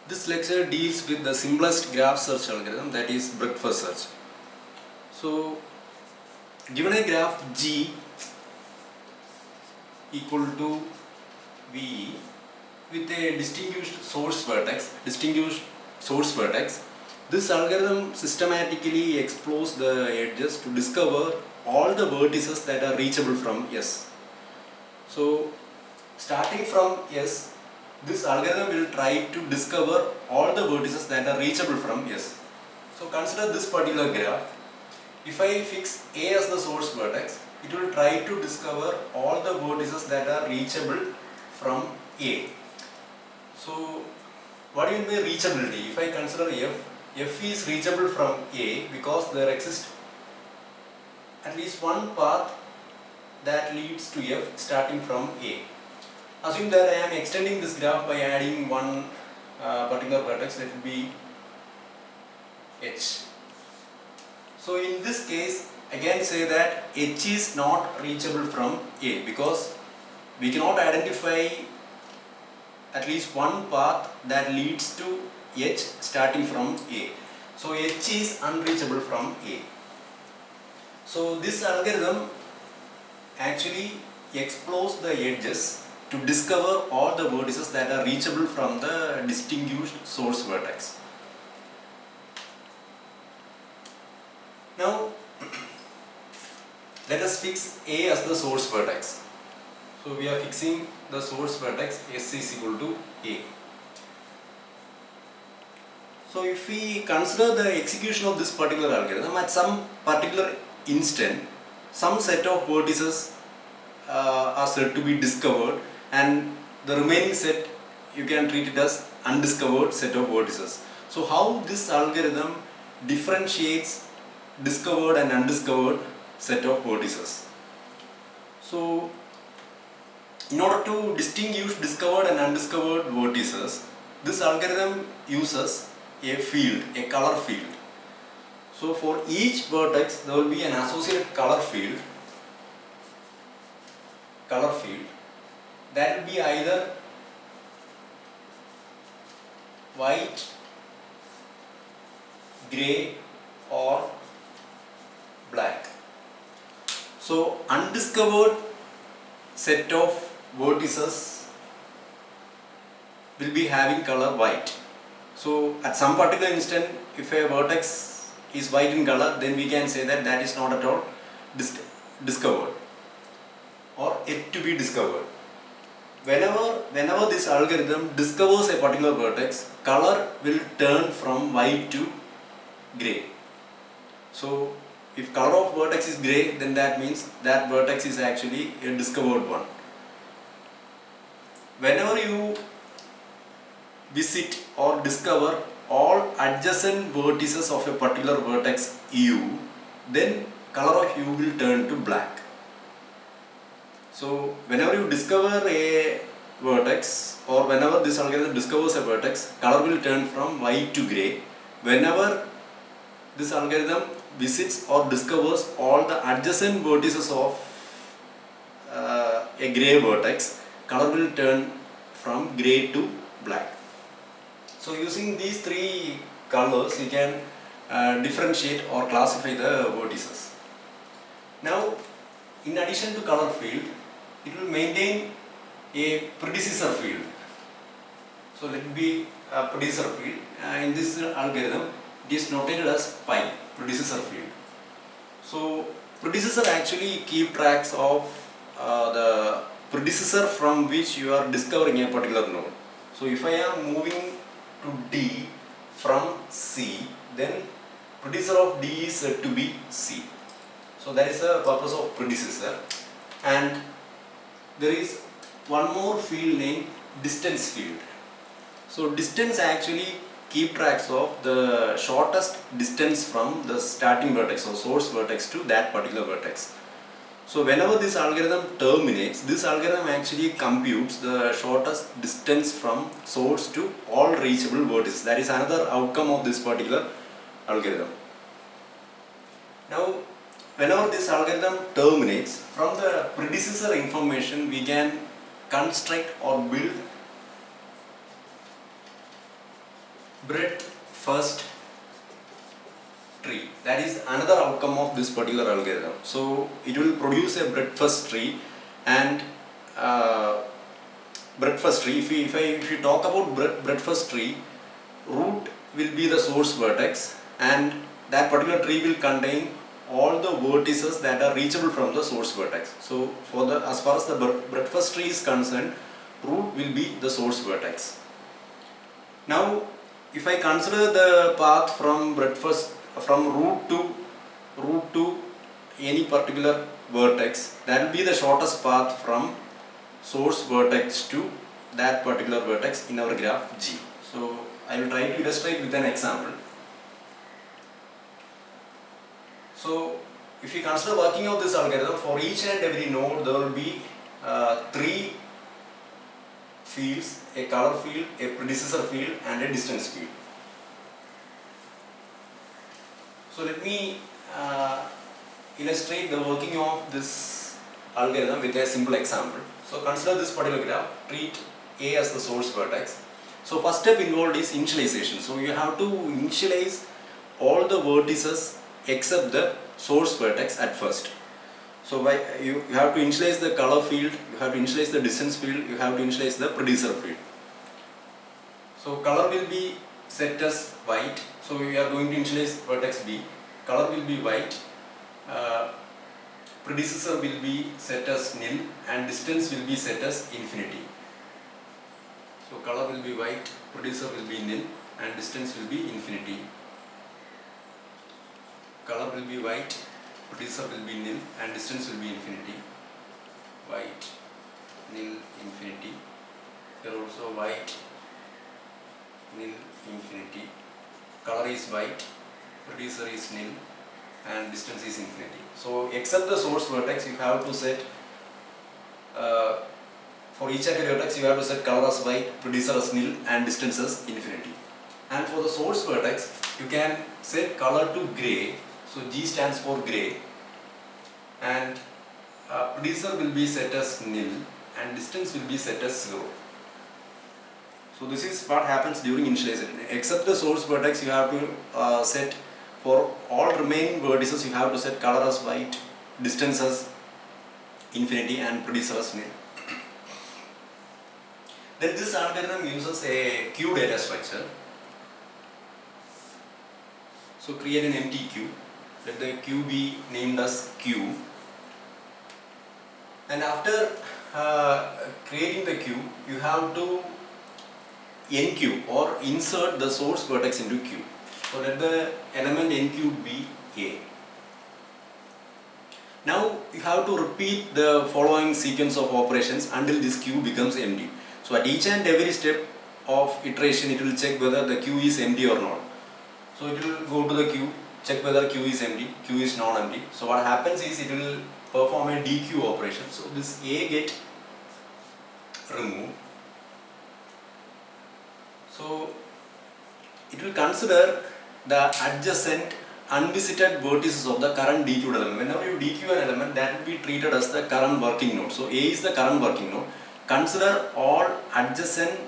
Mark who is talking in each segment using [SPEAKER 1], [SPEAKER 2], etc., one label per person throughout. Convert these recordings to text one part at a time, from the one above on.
[SPEAKER 1] This lecture deals with the simplest graph search algorithm, that is breadth-first search. So, given a graph G equal to VE with a distinguished source vertex, this algorithm systematically explores the edges to discover all the vertices that are reachable from S. So, starting from S, this algorithm will try to discover all the vertices that are reachable from S. So consider this particular graph. If I fix A as the source vertex, it will try to discover all the vertices that are reachable from A. So what do you mean by reachability? If I consider F is reachable from A because there exists at least one path that leads to F starting from A. Assume that I am extending this graph by adding one particular vertex, that will be H. So in this case, again say that H is not reachable from A because we cannot identify at least one path that leads to H starting from A. So H is unreachable from A. So this algorithm actually explores the edges to discover all the vertices that are reachable from the distinguished source vertex. Now let us fix A as the source vertex. So we are fixing the source vertex S is equal to A. So if we consider the execution of this particular algorithm, at some particular instant, some set of vertices are said to be discovered, and the remaining set you can treat it as undiscovered set of vertices. So how this algorithm differentiates discovered and undiscovered set of vertices? So in order to distinguish discovered and undiscovered vertices, this algorithm uses a field, a color field. So for each vertex there will be an associated color field that will be either white, grey or black. So undiscovered set of vertices will be having color white. So at some particular instant, if a vertex is white in color, then we can say that that is not at all discovered or yet to be discovered. Whenever this algorithm discovers a particular vertex, color will turn from white to grey. So if color of vertex is grey, then that means that vertex is actually a discovered one. Whenever you visit or discover all adjacent vertices of a particular vertex U, then color of U will turn to black. So whenever you discover a vertex, or whenever this algorithm discovers a vertex, color will turn from white to grey. Whenever this algorithm visits or discovers all the adjacent vertices of a grey vertex, color will turn from grey to black. So using these three colors, you can differentiate or classify the vertices. Now, in addition to color field, it will maintain a predecessor field. So let it be a predecessor field. In this algorithm, it is notated as pi, predecessor field. So predecessor actually keep tracks of the predecessor from which you are discovering a particular node. So if I am moving to D from C, then predecessor of D is said to be C. So that is the purpose of predecessor. And there is one more field named distance field. So distance actually keep tracks of the shortest distance from the starting vertex or source vertex to that particular vertex. So whenever this algorithm terminates, this algorithm actually computes the shortest distance from source to all reachable vertices. That is another outcome of this particular algorithm. Now, whenever this algorithm terminates, from the predecessor information we can construct or build breadth first tree. That is another outcome of this particular algorithm. So it will produce a breadth first tree, and breadth first tree. If you talk about breadth first tree, root will be the source vertex, and that particular tree will contain all the vertices that are reachable from the source vertex. So as far as the breadth first tree is concerned, root will be the source vertex. Now, if I consider the path from root to any particular vertex, that will be the shortest path from source vertex to that particular vertex in our graph G. So I will try to illustrate with an example. So if you consider working out this algorithm, for each and every node there will be three fields: a color field, a predecessor field, and a distance field. So let me illustrate the working of this algorithm with a simple example. So consider this particular graph, treat A as the source vertex. So first step involved is initialization. So you have to initialize all the vertices except the source vertex at first. So you have to initialize the color field, you have to initialize the distance field, you have to initialize the predecessor field. So color will be set as white. So we are going to initialize vertex B. Color will be white. Predecessor will be set as nil, and distance will be set as infinity. So color will be white, predecessor will be nil, and distance will be infinity. Color will be white, predecessor will be nil, and distance will be infinity. White, nil, infinity. Here also white, nil, infinity. Color is white, predecessor is nil, and distance is infinity. So except the source vertex, you have to set for each and every vertex you have to set color as white, predecessor as nil, and distance as infinity. And for the source vertex, you can set color to grey. So G stands for grey, and predecessor will be set as nil, and distance will be set as 0. So this is what happens during initialization. Except the source vertex, you have to set for all remaining vertices, you have to set color as white, distance as infinity, and predecessor as nil. Then this algorithm uses a queue data structure. So create an empty queue. Let the queue be named as Q. And after creating the queue, you have to enqueue or insert the source vertex into queue. So let the element enqueue be A. Now you have to repeat the following sequence of operations until this queue becomes empty. So at each and every step of iteration, it will check whether the queue is empty or not. So it will go to the queue, check whether queue is empty, queue is non-empty. So what happens is it will perform a dequeue operation. So this A get removed. So it will consider the adjacent unvisited vertices of the current dequeued element. Whenever you dequeue an element, that will be treated as the current working node. So A is the current working node. Consider all adjacent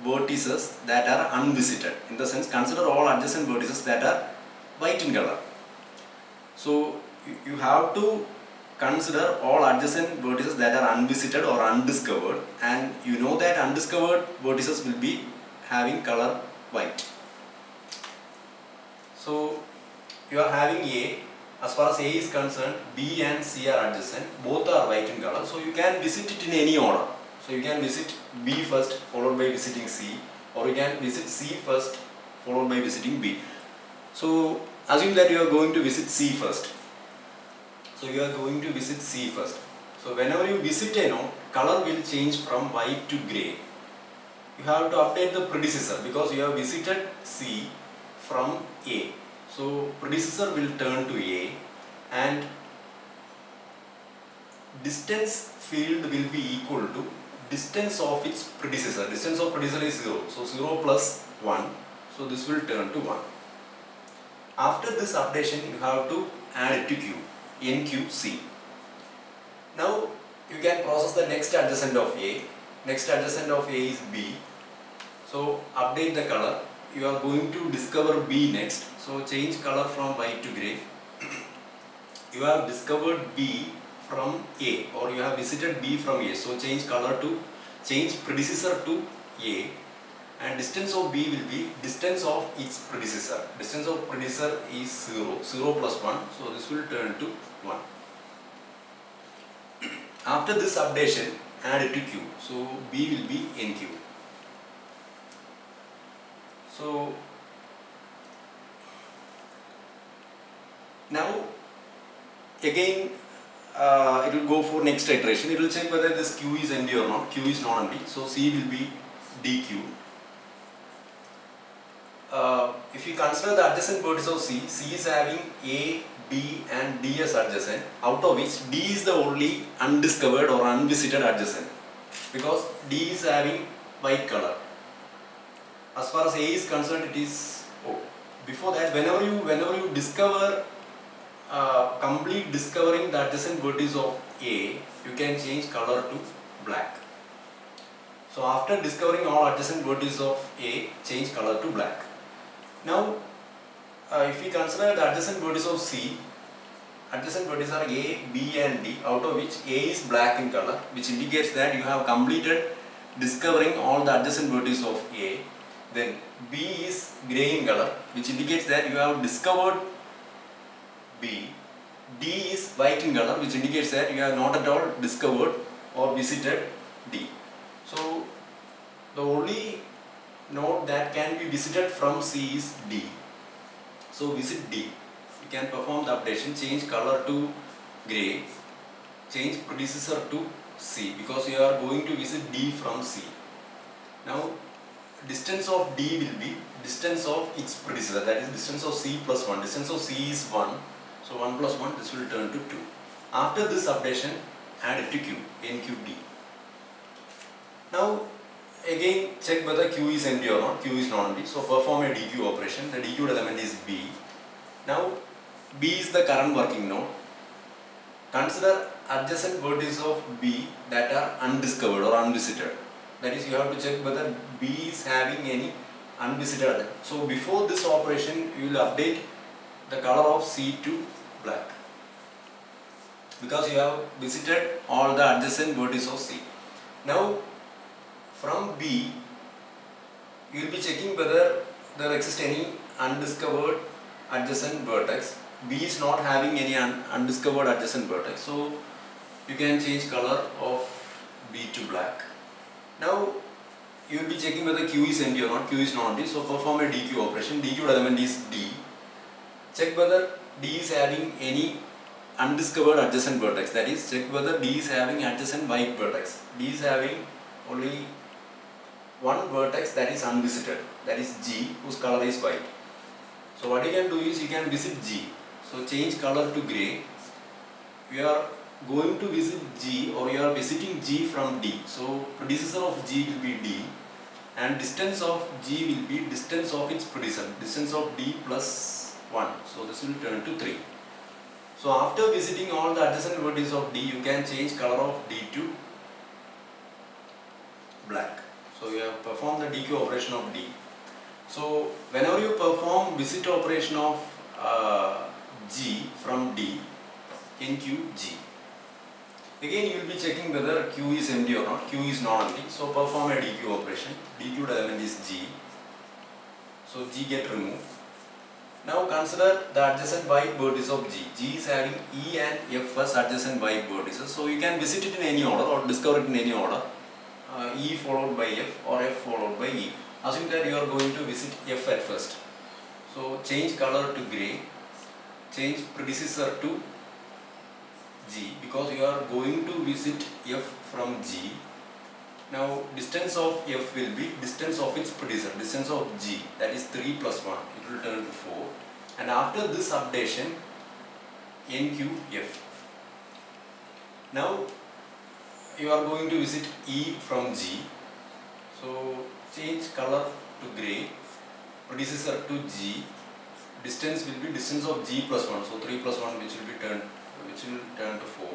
[SPEAKER 1] vertices that are unvisited. In the sense, consider all adjacent vertices that are white in color. So you have to consider all adjacent vertices that are unvisited or undiscovered, and you know that undiscovered vertices will be having color white. So you are having A. As far as A is concerned, B and C are adjacent. Both are white in color. So you can visit it in any order. So you can visit B first, followed by visiting C, or you can visit C first, followed by visiting B. So assume that you are going to visit C first. So you are going to visit C first. So whenever you visit a node, color will change from white to grey. You have to update the predecessor because you have visited C from A. So predecessor will turn to A, and distance field will be equal to distance of its predecessor. Distance of predecessor is 0. So 0 plus 1. So this will turn to 1. After this updation, you have to add it to Q, NQC. Now you can process the next adjacent of A. Next adjacent of A is B. So update the color. you are going to discover B next. So change color from white to grey. You have discovered B from A, or you have visited B from A. So change predecessor to A, and distance of B will be distance of its predecessor. Distance of predecessor is 0. 0 plus 1. So this will turn to 1. After this updation, add it to Q. So B will be NQ. So now again it will go for next iteration. It will check whether this Q is empty or not. Q is not empty. So C will be DQ. If you consider the adjacent vertices of C, C is having A, B and D as adjacent, out of which D is the only undiscovered or unvisited adjacent, because D is having white color. As far as A is concerned, it is O. Before that, whenever you discover complete discovering the adjacent vertices of A, you can change color to black. So after discovering all adjacent vertices of A, change color to black. Now if we consider the adjacent vertices of C, adjacent vertices are A, B and D, out of which A is black in color, which indicates that you have completed discovering all the adjacent vertices of A. Then B is grey in color, which indicates that you have discovered B. D is white in color, which indicates that you have not at all discovered or visited D. So the only node that can be visited from C is D. So visit D. You can perform the updation, change color to grey, change predecessor to C, because you are going to visit D from C. Now distance of D will be distance of its predecessor, that is distance of C plus 1. Distance of C is 1. So 1 plus 1, this will turn to 2. After this updation, add it to Q, NQD. Now again check whether Q is empty or not. Q is not empty. So perform a DQ operation. The DQ element is B. Now B is the current working node. Consider adjacent vertices of B that are undiscovered or unvisited. That is, you have to check whether B is having any unvisited. So before this operation, you will update the color of C to black, because you have visited all the adjacent vertices of C. Now from B, you will be checking whether there exists any undiscovered adjacent vertex. B is not having any undiscovered adjacent vertex, so you can change color of B to black. Now you will be checking whether Q is empty or not. Q is not empty, so perform a DQ operation. DQ element is D. Check whether D is having any undiscovered adjacent vertex, that is, check whether D is having adjacent white vertex. D is having only one vertex that is unvisited, that is G, whose color is white. So what you can do is you can visit G. So change color to grey. We are going to visit G, or you are visiting G from D. So predecessor of G will be D, and distance of G will be distance of its predecessor, distance of D plus 1. So this will turn to 3. So after visiting all the adjacent vertices of D, you can change color of D to black. So you have performed the DQ operation of D. So whenever you perform visit operation of G from D, NQ G. Again you will be checking whether Q is empty or not. Q is not empty. So perform a DQ operation. DQ element is G. So G get removed. Now consider the adjacent white vertices of G. G is having E and F as adjacent white vertices. So you can visit it in any order or discover it in any order. E followed by F or F followed by E. Assume that you are going to visit F at first. So change color to grey. Change predecessor to G, because you are going to visit F from G. Now distance of F will be distance of its predecessor, distance of G, that is 3 plus 1, it will turn to 4. And after this updation, NQF. Now you are going to visit E from G. So change color to grey, predecessor to G, distance will be distance of G plus 1, so 3 plus 1 which will turn to 4.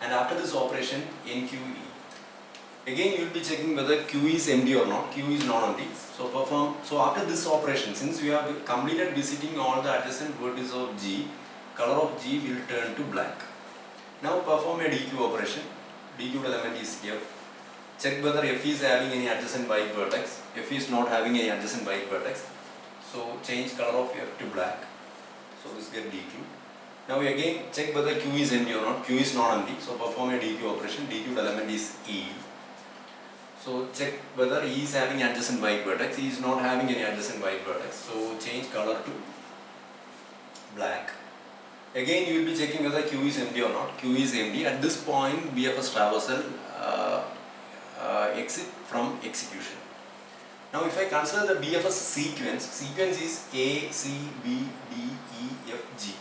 [SPEAKER 1] And after this operation, NQE. Again you will be checking whether Q is empty or not. Q is non-empty. So after this operation, since we have completed visiting all the adjacent vertices of G, color of G will turn to black. Now perform a DQ operation. DQ element is here. Check whether F is having any adjacent white vertex. F is not having any adjacent white vertex. So change color of F to black. So this get DQ. Now again check whether Q is empty or not. Q is not empty. So perform a DQ operation. DQ element is E. So check whether E is having adjacent white vertex. E is not having any adjacent white vertex. So change color to black. Again you will be checking whether Q is empty or not. Q is empty. At this point BFS traversal exit from execution. Now if I consider the BFS sequence is A, C, B, D, E, F, G.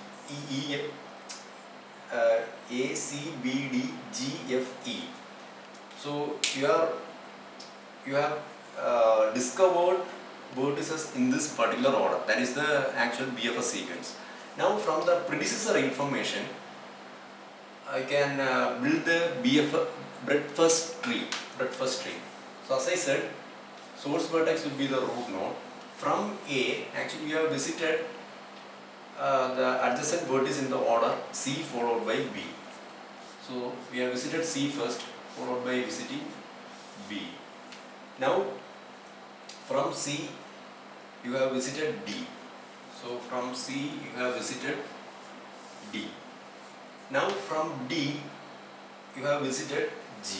[SPEAKER 1] A, C, B, D, G, F, E. So you have discovered vertices in this particular order. That is the actual BFS sequence. Now from the predecessor information, I can build the breadth-first tree. So as I said, source vertex will be the root node. From A, actually we have visited the adjacent vertice in the order C followed by B. So we have visited C first, followed by visiting B. Now from C you have visited D. So from C you have visited D. Now from D you have visited G.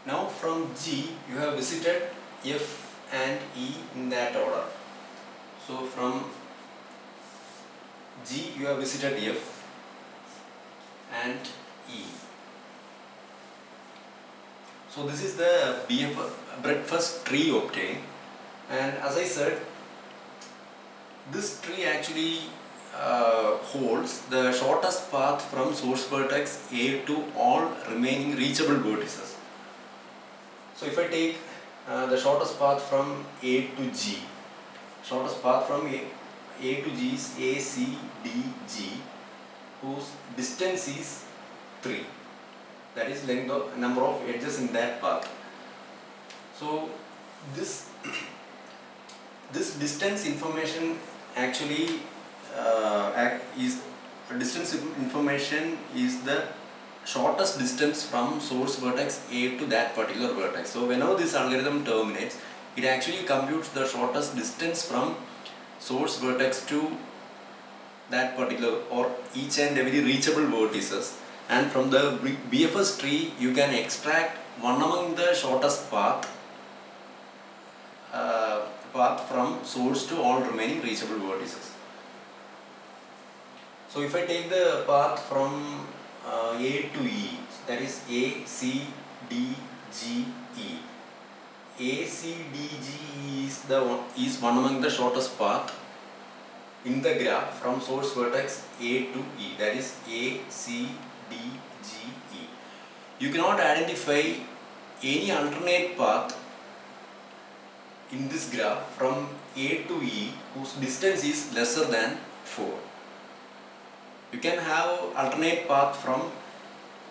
[SPEAKER 1] Now from G you have visited F and E in that order. So from G you have visited F and E. So this is the breadth-first tree obtained, and as I said, this tree actually holds the shortest path from source vertex A to all remaining reachable vertices. So if I take the shortest path from A to G, shortest path from A to G is A, C, D, G, whose distance is 3. That is length of number of edges in that path. So this distance information actually is the shortest distance from source vertex A to that particular vertex. So whenever this algorithm terminates, it actually computes the shortest distance from source vertex to that particular or each and every reachable vertices, and from the BFS tree you can extract one among the shortest path from source to all remaining reachable vertices. So if I take the path from A to E, that is A, C, D, G, E. A, C, D, G, E is one among the shortest path in the graph from source vertex A to E. That is A, C, D, G, E. You cannot identify any alternate path in this graph from A to E whose distance is lesser than 4. You can have alternate path from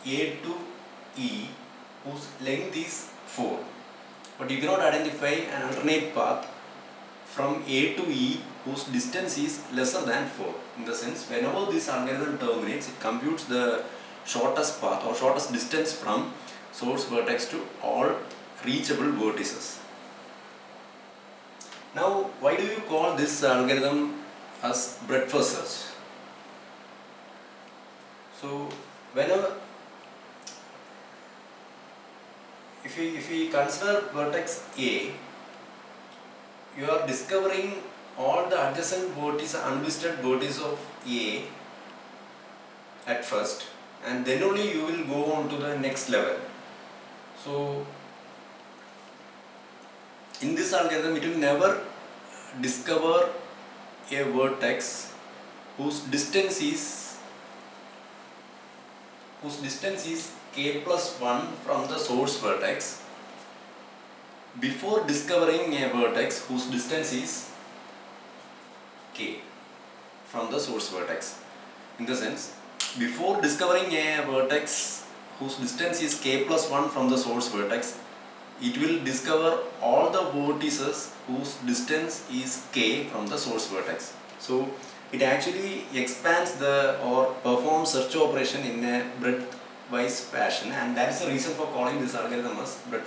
[SPEAKER 1] A to E whose length is 4, but you cannot identify an alternate path from A to E whose distance is lesser than 4. In the sense, whenever this algorithm terminates, it computes the shortest path or shortest distance from source vertex to all reachable vertices. Now, why do you call this algorithm as breadth-first search? So, whenever if we consider vertex A, you are discovering all the adjacent vertices, unvisited vertices of A at first, and then only you will go on to the next level. So in this algorithm it will never discover a vertex whose distance is k plus 1 from the source vertex before discovering a vertex whose distance is k from the source vertex. In the sense, before discovering a vertex whose distance is k plus 1 from the source vertex, it will discover all the vertices whose distance is k from the source vertex. So it actually expands or performs search operation in a breadth wise fashion, and that is the reason for calling this algorithm as breadth